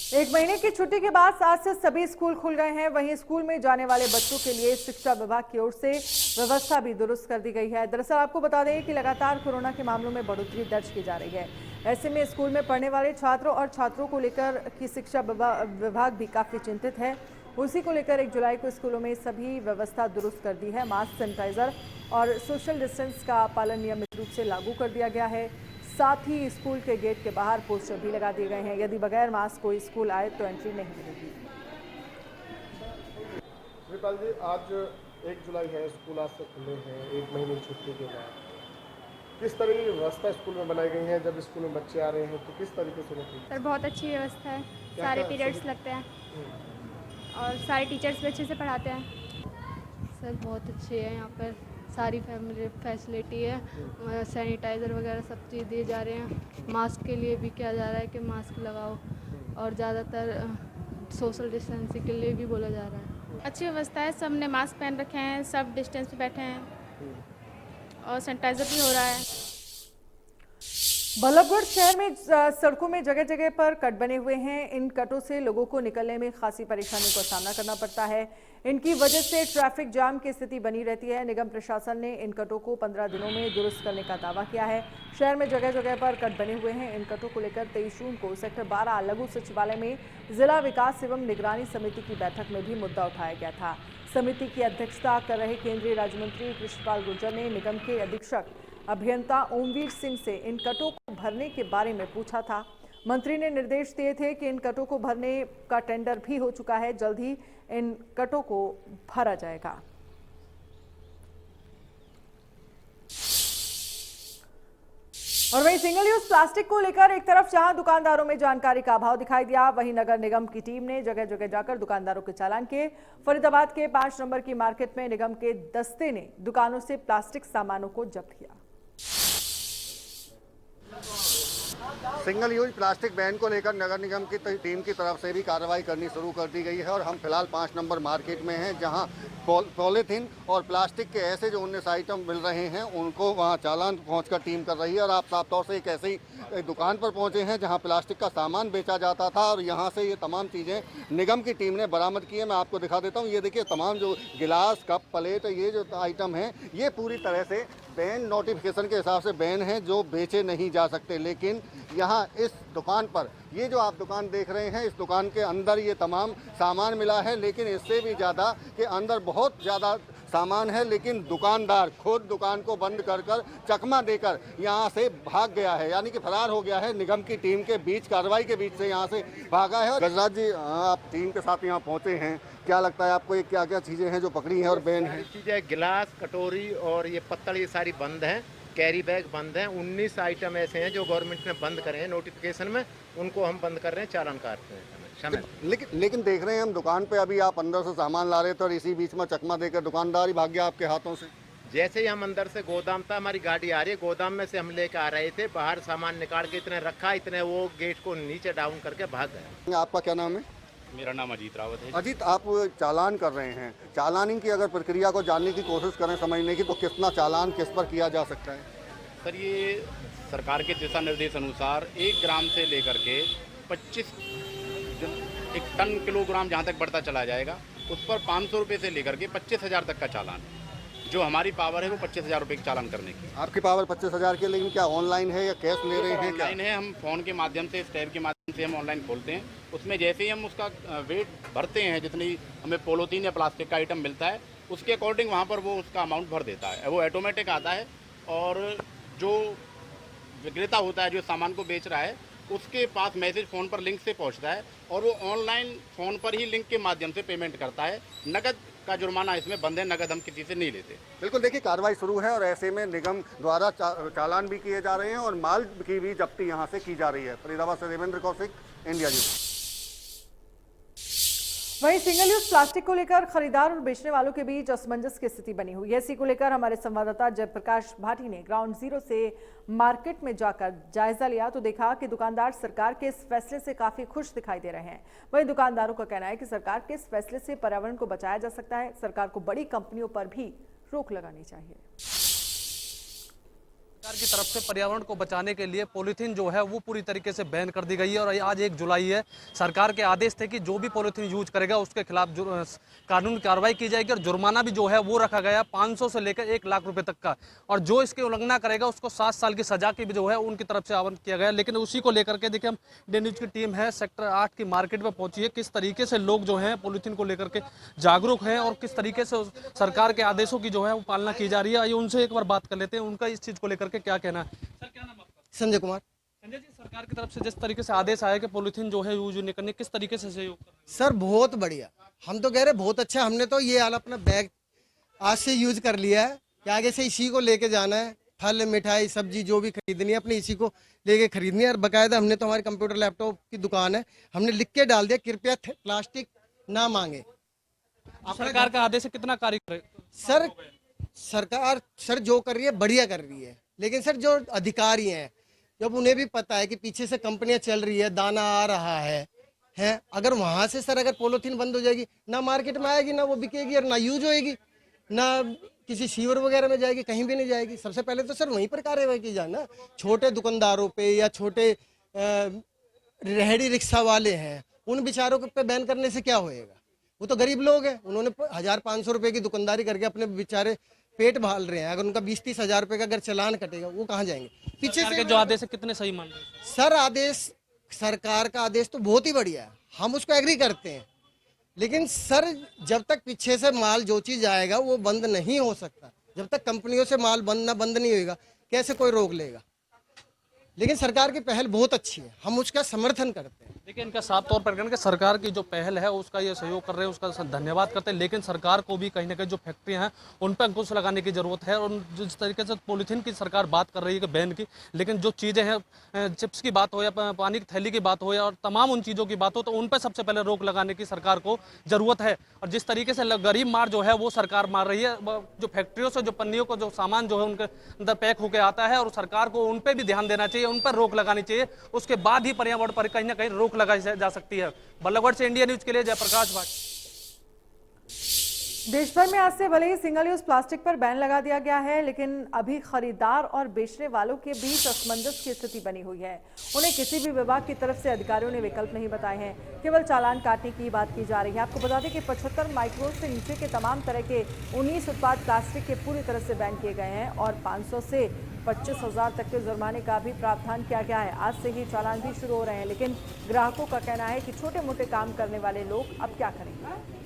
एक महीने की छुट्टी के बाद आज से सभी स्कूल खुल गए हैं। वहीं स्कूल में जाने वाले बच्चों के लिए शिक्षा विभाग की ओर से व्यवस्था भी दुरुस्त कर दी गई है। दरअसल आपको बता दें कि लगातार कोरोना के मामलों में बढ़ोतरी दर्ज की जा रही है। ऐसे में स्कूल में पढ़ने वाले छात्रों और छात्रों को लेकर की शिक्षा विभाग भी काफी चिंतित है। उसी को लेकर 1 जुलाई को स्कूलों में सभी व्यवस्था दुरुस्त कर दी है। मास्क, सैनिटाइजर और सोशल डिस्टेंस का पालन नियमित रूप से लागू कर दिया गया है। साथ ही स्कूल के गेट के बाहर पोस्टर भी लगा दिए गए हैं। यदि बगैर मास्क कोई स्कूल आए तो एंट्री नहीं मिलेगी। श्रीपाल जी, आज 1 जुलाई है, स्कूल आज से खुले हैं 1 महीने की छुट्टी के बाद। किस तरह की व्यवस्था स्कूल में बनाई गई है? जब स्कूल में बच्चे आ रहे हैं तो किस तरीके से होती है? सर बहुत अच्छी व्यवस्था है, सारे पीरियड्स लगते हैं और सारे टीचर्स भी अच्छे से पढ़ाते हैं। सर बहुत अच्छी है, यहाँ पर सारी फैमिली फैसिलिटी है, सैनिटाइज़र वगैरह सब चीज़ दिए जा रहे हैं। मास्क के लिए भी किया जा रहा है कि मास्क लगाओ और ज़्यादातर सोशल डिस्टेंसिंग के लिए भी बोला जा रहा है। अच्छी व्यवस्था है, सब ने मास्क पहन रखे हैं, सब डिस्टेंस पे बैठे हैं और सैनिटाइज़र भी हो रहा है। बल्लभगढ़ शहर में सड़कों में जगह जगह पर कट बने हुए हैं। इन कटों से लोगों को निकलने में खासी परेशानी का सामना करना पड़ता है। इनकी वजह से ट्रैफिक जाम की स्थिति बनी रहती है। निगम प्रशासन ने इन कटों को 15 दिनों में दुरुस्त करने का दावा किया है। शहर में जगह जगह पर कट बने हुए हैं। इन कटों को लेकर 23 जून को सेक्टर 12 लघु सचिवालय में जिला विकास एवं निगरानी समिति की बैठक में भी मुद्दा उठाया गया था। समिति की अध्यक्षता कर रहे केंद्रीय राज्य मंत्री कृष्णपाल गुर्जर ने निगम के अधीक्षक अभियंता ओमवीर सिंह से इन कटों को भरने के बारे में पूछा था। मंत्री ने निर्देश दिए थे कि इन कटों को भरने का टेंडर भी हो चुका है, जल्द ही इन कटों को भरा जाएगा। और वहीं सिंगल यूज प्लास्टिक को लेकर एक तरफ जहां दुकानदारों में जानकारी का अभाव दिखाई दिया, वहीं नगर निगम की टीम ने जगह जगह जाकर दुकानदारों के चालान किए। फरीदाबाद के 5 नंबर की मार्केट में निगम के दस्ते ने दुकानों से प्लास्टिक सामानों को जब्त किया। सिंगल यूज प्लास्टिक बैन को लेकर नगर निगम की टीम की तरफ से भी कार्रवाई करनी शुरू कर दी गई है और हम फिलहाल 5 नंबर मार्केट में हैं, जहां पॉलीथीन और प्लास्टिक के ऐसे जो 19 आइटम मिल रहे हैं उनको वहां चालान पहुंचकर टीम कर रही है। और आप साफ तौर से एक ऐसी दुकान पर पहुंचे हैं जहां प्लास्टिक का सामान बेचा जाता था और यहां से ये तमाम चीज़ें निगम की टीम ने बरामद की है। मैं आपको दिखा देता हूं, ये देखिए तमाम जो गिलास, कप, प्लेट, ये जो आइटम हैं ये पूरी तरह से बैन नोटिफिकेशन के हिसाब से बैन है, जो बेचे नहीं जा सकते। लेकिन यहाँ इस दुकान पर ये जो आप दुकान देख रहे हैं, इस दुकान के अंदर ये तमाम सामान मिला है, लेकिन इससे भी ज़्यादा कि अंदर बहुत ज़्यादा सामान है, लेकिन दुकानदार खुद दुकान को बंद कर चकमा देकर यहाँ से भाग गया है, यानी कि फरार हो गया है। निगम की टीम के बीच कार्रवाई के बीच से यहाँ से भागा है। गजराज जी, आप टीम के साथ यहाँ पहुँचे हैं, क्या लगता है आपको ये क्या क्या चीज़ें हैं जो पकड़ी हैं और बैन है? चीज़ें गिलास, कटोरी और ये पत्तल, ये सारी बंद हैं। कैरी बैग बंद हैं। 19 आइटम ऐसे हैं जो गवर्नमेंट ने बंद करे हैं नोटिफिकेशन में, उनको हम बंद कर रहे हैं, चालान काटते हैं। लेकिन देख रहे हैं हम दुकान पे अभी आप अंदर से सामान ला रहे थे और इसी बीच में चकमा देकर दुकानदार ही भाग गया आपके हाथों से। जैसे ही हम अंदर से गोदाम था, हमारी गाड़ी आ रही है, गोदाम में से हम लेकर आ रहे थे, बाहर सामान निकाल के इतने रखा, इतने वो गेट को नीचे डाउन करके भाग गया। आपका क्या नाम है? मेरा नाम अजीत रावत है। अजीत, आप चालान कर रहे हैं, चालानिंग की अगर प्रक्रिया को जानने की कोशिश करें समझने की, तो कितना चालान किस पर किया जा सकता है? सर, ये सरकार के दिशा निर्देश अनुसार 1 ग्राम से लेकर के 25 1 टन किलोग्राम जहाँ तक बढ़ता चला जाएगा, उस पर 500 रुपये से लेकर के 25,000 तक का चालान है। जो हमारी पावर है वो 25,000 रुपये की चालान करने की। आपकी पावर 25,000 की, लेकिन क्या ऑनलाइन है या कैश ले रहे हैं? ऑनलाइन है, हम फ़ोन के माध्यम से, स्टैब के माध्यम से हम ऑनलाइन खोलते हैं। उसमें जैसे ही हम उसका वेट भरते हैं, जितनी हमें पॉलीथीन या प्लास्टिक का आइटम मिलता है, उसके अकॉर्डिंग वहाँ पर वो उसका अमाउंट भर देता है। वो ऑटोमेटिक आता है और जो विक्रेता होता है जो सामान को बेच रहा है, उसके पास मैसेज फ़ोन पर लिंक से पहुंचता है और वो ऑनलाइन फ़ोन पर ही लिंक के माध्यम से पेमेंट करता है। नगद का जुर्माना इसमें बंद है, नगद हम किसी से नहीं लेते। बिल्कुल, देखिए कार्रवाई शुरू है और ऐसे में निगम द्वारा चालान भी किए जा रहे हैं और माल की भी जब्ती यहाँ से की जा रही है। फरीदाबाद से देवेंद्र कौशिक, इंडिया न्यूज़। वहीं सिंगल यूज प्लास्टिक को लेकर खरीदार और बेचने वालों के बीच असमंजस की स्थिति बनी हुई है। इसी को लेकर हमारे संवाददाता जयप्रकाश भाटी ने ग्राउंड जीरो से मार्केट में जाकर जायजा लिया तो देखा कि दुकानदार सरकार के इस फैसले से काफी खुश दिखाई दे रहे हैं। वहीं दुकानदारों का कहना है कि सरकार के इस फैसले से पर्यावरण को बचाया जा सकता है। सरकार को बड़ी कंपनियों पर भी रोक लगानी चाहिए। की तरफ से पर्यावरण को बचाने के लिए पॉलीथीन जो है वो पूरी तरीके से बैन कर दी गई है। और आज 1 जुलाई है, सरकार के आदेश थे कि जो भी पॉलीथीन यूज करेगा उसके खिलाफ कानूनी कार्रवाई की जाएगी और जुर्माना भी जो है वो रखा गया 500 से लेकर 1 लाख रुपए तक का। और जो इसकी उल्लंघना करेगा उसको 7 साल की सजा की भी जो है उनकी तरफ से आवंटित किया गया। लेकिन उसी को लेकर के देखिए हम इंडियन न्यूज की टीम है सेक्टर 8 की मार्केट में पहुंची है, किस तरीके से लोग जो हैं पॉलीथीन को लेकर के जागरूक हैं और किस तरीके से सरकार के आदेशों की जो है वो पालना की जा रही है। आइए उनसे एक बार बात कर लेते हैं, उनका इस चीज को लेकर के क्या कहना है। सर, क्या नाम आपका? संजय कुमार। संजय जी, सरकार की तरफ से जिस तरीके से आदेश आया कि पॉलीथीन जो है यूज नहीं करनी, किस तरीके से सहयोग कर रहे हैं? सर बहुत बढ़िया, हम तो कह रहे बहुत अच्छा। हमने तो ये हाल अपना बैग आज से यूज कर लिया है कि आगे से इसी को लेके जाना है। फल मिठाई सब्जी जो भी खरीदनी है अपने इसी को लेके खरीदनी है। और बाकायदा हमने तो हमारी कंप्यूटर लैपटॉप की दुकान है, हमने लिख के डाल दिया कृपया प्लास्टिक ना मांगे। सरकार का आदेश है, कितना कार्य करे? सर सरकार सर जो कर रही है बढ़िया कर रही है, लेकिन सर जो अधिकारी हैं जब उन्हें भी पता है कि पीछे से कंपनियां चल रही है, दाना आ रहा है अगर वहां से सर अगर पॉलीथीन बंद हो जाएगी, ना मार्केट में आएगी, ना वो बिकेगी और ना यूज होएगी, ना किसी सीवर वगैरह में जाएगी, कहीं भी नहीं जाएगी। सबसे पहले तो सर वहीं पर कार्रवाई की जाए ना। छोटे दुकानदारों पे या छोटे रेहड़ी रिक्शा वाले हैं उन बेचारों पे बैन करने से क्या होएगा? वो तो गरीब लोग हैं, उन्होंने 1500 रुपए की दुकानदारी करके अपने बेचारे पेट भाल रहे हैं। अगर उनका 20-30 हजार रुपए का अगर चालान कटेगा वो कहाँ जाएंगे? पीछे से जो आदेश है कितने सही मान रहे हैं? सर आदेश सरकार का आदेश तो बहुत ही बढ़िया है, हम उसको एग्री करते हैं। लेकिन सर जब तक पीछे से माल जो चीज आएगा वो बंद नहीं हो सकता, जब तक कंपनियों से माल बंद नहीं होगा कैसे कोई रोक लेगा? लेकिन सरकार की पहल बहुत अच्छी है, हम उसका समर्थन करते हैं। देखिए इनका साफ तौर पर कहना कि सरकार की जो पहल है उसका ये सहयोग कर रहे हैं, उसका धन्यवाद करते हैं। लेकिन सरकार को भी कहीं ना कहीं जो फैक्ट्रियां हैं उन पर अंकुश लगाने की जरूरत है। और जिस तरीके से पॉलीथीन की सरकार बात कर रही है कि बैन की, लेकिन जो चीज़ें हैं चिप्स की बात हो या पानी की थैली की बात हो या और तमाम उन चीज़ों की बात हो तो उन पर सबसे पहले रोक लगाने की सरकार को जरूरत है। और जिस तरीके से गरीब मार जो है वो सरकार मार रही है, जो फैक्ट्रियों से जो पन्नियों का जो सामान जो है उनके अंदर पैक होकर आता है और सरकार को उन पर भी ध्यान देना चाहिए, उन पर रोक लगानी चाहिए। उसके बाद ही पर्यावरण पर कहीं ना कहीं रोक लगाई जा सकती है। बल्लभगढ़ से इंडिया न्यूज के लिए जयप्रकाश भट्ट। देश भर में आज से भले ही सिंगल यूज प्लास्टिक पर बैन लगा दिया गया है, लेकिन अभी खरीदार और बेचने वालों के बीच असमंजस की स्थिति बनी हुई है। उन्हें किसी भी विभाग की तरफ से अधिकारियों ने विकल्प नहीं बताए हैं, केवल चालान काटने की बात की जा रही है। आपको बता दें कि 75 माइक्रोन से नीचे के तमाम तरह के 19 उत्पाद प्लास्टिक के पूरी तरह से बैन किए गए हैं और 500 से 25,000 तक के जुर्माने का भी प्रावधान किया गया है। आज से ही चालान भी शुरू हो रहे हैं, लेकिन ग्राहकों का कहना है कि छोटे मोटे काम करने वाले लोग अब क्या करेंगे।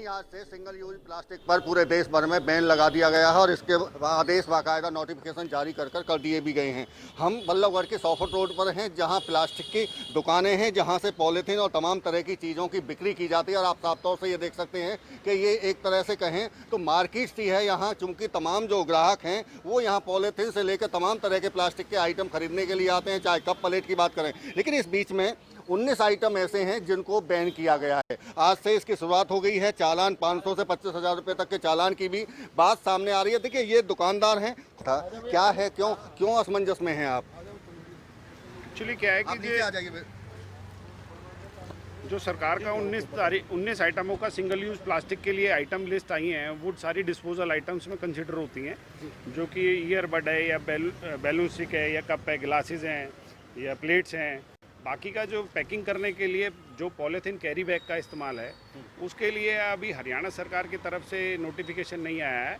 आज से सिंगल यूज प्लास्टिक पर पूरे देश भर में बैन लगा दिया गया है और इसके आदेश बाकायदा नोटिफिकेशन जारी कर दिए भी गए हैं। हम बल्लभगढ़ के 100 फुट रोड पर हैं, जहां प्लास्टिक की दुकानें हैं, जहां से पॉलीथीन और तमाम तरह की चीज़ों की बिक्री की जाती है। और आप साफ तौर से ये देख सकते हैं कि ये एक तरह से कहें तो मार्केट सी है यहाँ, चूँकि तमाम जो ग्राहक हैं वो यहाँ पॉलीथीन से लेकर तमाम तरह के प्लास्टिक के आइटम खरीदने के लिए आते हैं, चाहे कप प्लेट की बात करें। लेकिन इस बीच में 19 आइटम ऐसे हैं जिनको बैन किया गया है। आज से इसकी शुरुआत हो गई है। चालान 500 से 25,000 रुपए तक के चालान की भी बात सामने आ रही है। देखिए ये दुकानदार हैं, क्या है, क्यों असमंजस में हैं आप? एक्चुअली क्या है कि जो सरकार का 19 आइटमों का सिंगल यूज प्लास्टिक के लिए आइटम लिस्ट आई हैं, वो सारी डिस्पोजल आइटम्स में कंसिडर होती हैं, जो कि ईयरबड है या बैलून स्टिक है या कप है, ग्लासेस हैं या प्लेट्स हैं। बाकी का जो पैकिंग करने के लिए जो पॉलीथीन कैरी बैग का इस्तेमाल है उसके लिए अभी हरियाणा सरकार की तरफ से नोटिफिकेशन नहीं आया है।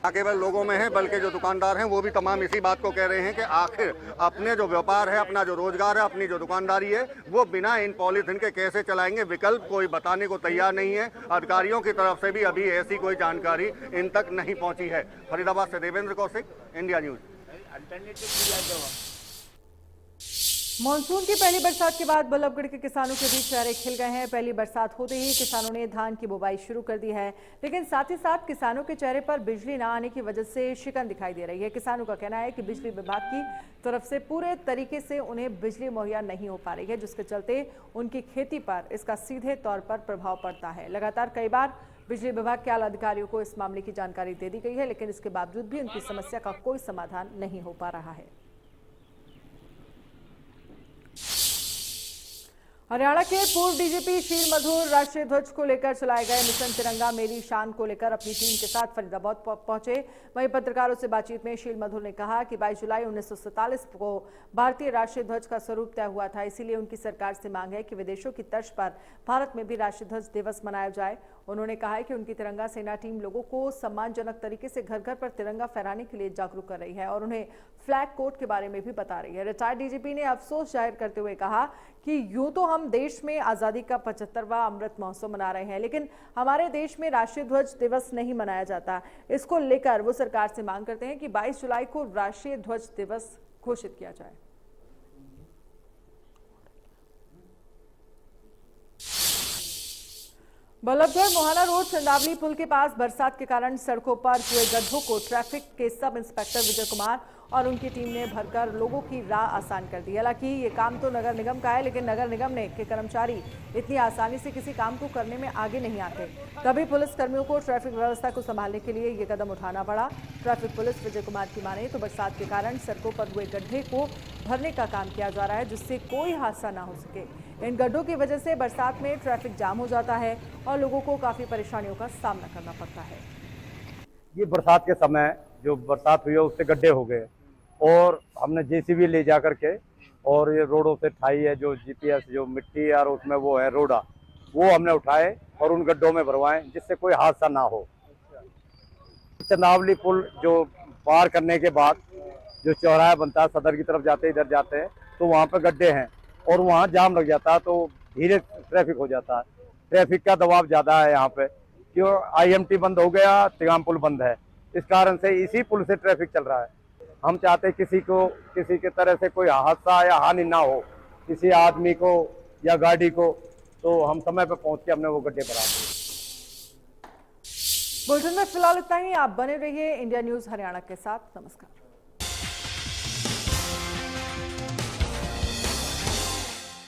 ना केवल लोगों में है बल्कि जो दुकानदार हैं वो भी तमाम इसी बात को कह रहे हैं कि आखिर अपने जो व्यापार है, अपना जो रोजगार है, अपनी जो दुकानदारी है वो बिना इन पॉलीथीन के कैसे चलाएंगे। विकल्प कोई बताने को तैयार नहीं है। अधिकारियों की तरफ से भी अभी ऐसी कोई जानकारी इन तक नहीं पहुंची है। फरीदाबाद से Devendra Kaushik, India news. Monsoon की पहली बरसात के बाद बल्लभगढ़ के किसानों के बीच चेहरे खिल गए हैं। पहली बरसात होते ही किसानों ने धान की बुवाई शुरू कर दी है, लेकिन साथ ही साथ किसानों के चेहरे पर बिजली न आने की वजह से शिकन दिखाई दे रही है। किसानों का कहना है कि बिजली विभाग की तरफ से पूरे तरीके से उन्हें बिजली मुहैया नहीं हो पा रही है, जिसके चलते उनकी खेती पर इसका सीधे तौर पर प्रभाव पड़ता है। लगातार कई बार बिजली विभाग के आला अधिकारियों को इस मामले की जानकारी दे दी गई है, लेकिन इसके बावजूद भी उनकी समस्या का कोई समाधान नहीं हो पा रहा है। हरियाणा के पूर्व डीजीपी शील मधुर राष्ट्रीय ध्वज को लेकर चलाए गए मिशन तिरंगा मेरी शान को लेकर अपनी टीम के साथ फरीदाबाद पहुंचे। वहीं पत्रकारों से बातचीत में शील मधुर ने कहा कि 22 जुलाई 1947 को भारतीय राष्ट्रीय ध्वज का स्वरूप तय हुआ था, इसीलिए उनकी सरकार से मांग है कि विदेशों की तर्ज पर भारत में भी राष्ट्रीय ध्वज दिवस मनाया जाए। उन्होंने कहा है कि उनकी तिरंगा सेना टीम लोगों को सम्मानजनक तरीके से घर घर पर तिरंगा फहराने के लिए जागरूक कर रही है और उन्हें फ्लैग कोड के बारे में भी बता रही है। रिटायर्ड डीजीपी ने अफसोस जाहिर करते हुए कहा कि यूं तो हम देश में आजादी का 75वां अमृत महोत्सव मना रहे हैं, लेकिन हमारे देश में राष्ट्रीय ध्वज दिवस नहीं मनाया जाता। इसको लेकर वो सरकार से मांग करते हैं कि 22 जुलाई को राष्ट्रीय ध्वज दिवस घोषित किया जाए। बल्लभगढ़ मोहाना रोड चंदावली पुल के पास बरसात के कारण सड़कों पर हुए गड्ढों को ट्रैफिक के सब इंस्पेक्टर विजय कुमार और उनकी टीम ने भरकर लोगों की राह आसान कर दी। हालांकि ये काम तो नगर निगम का है, लेकिन नगर निगम के कर्मचारी इतनी आसानी से किसी काम को करने में आगे नहीं आते। तभी पुलिस कर्मियों को ट्रैफिक व्यवस्था को संभालने के लिए ये कदम उठाना पड़ा। ट्रैफिक पुलिस विजय कुमार की माने तो बरसात के कारण सड़कों पर हुए गड्ढे को भरने का काम किया जा रहा है, जिससे कोई हादसा ना हो सके। इन गड्ढों की वजह से बरसात में ट्रैफिक जाम हो जाता है और लोगों को काफी परेशानियों का सामना करना पड़ता है। ये बरसात के समय जो बरसात हुई है उससे गड्ढे हो गए और हमने जेसीबी ले जा करके और ये रोडों से ठाई है, जो जीपीएस जो मिट्टी और उसमें वो है रोडा, वो हमने उठाए और उन गड्ढों में भरवाएं जिससे कोई हादसा ना हो। चंदावली पुल जो पार करने के बाद जो चौराहा बनता है सदर की तरफ जाते इधर जाते हैं तो वहाँ पे गड्ढे हैं और वहाँ जाम लग जाता है, तो धीरे ट्रैफिक हो जाता है। ट्रैफिक का दबाव ज़्यादा है यहाँ पे, क्यों आईएमटी बंद हो गया, तिगाम पुल बंद है, इस कारण से इसी पुल से ट्रैफिक चल रहा है। हम चाहते किसी के तरह से कोई हादसा या हानि ना हो, किसी आदमी को या गाड़ी को, तो हम समय पे पहुँच के हमने वो गड्ढे भरा दिए। बुलेटिन में फिलहाल इतना ही। आप बने रहिए इंडिया न्यूज हरियाणा के साथ। नमस्कार।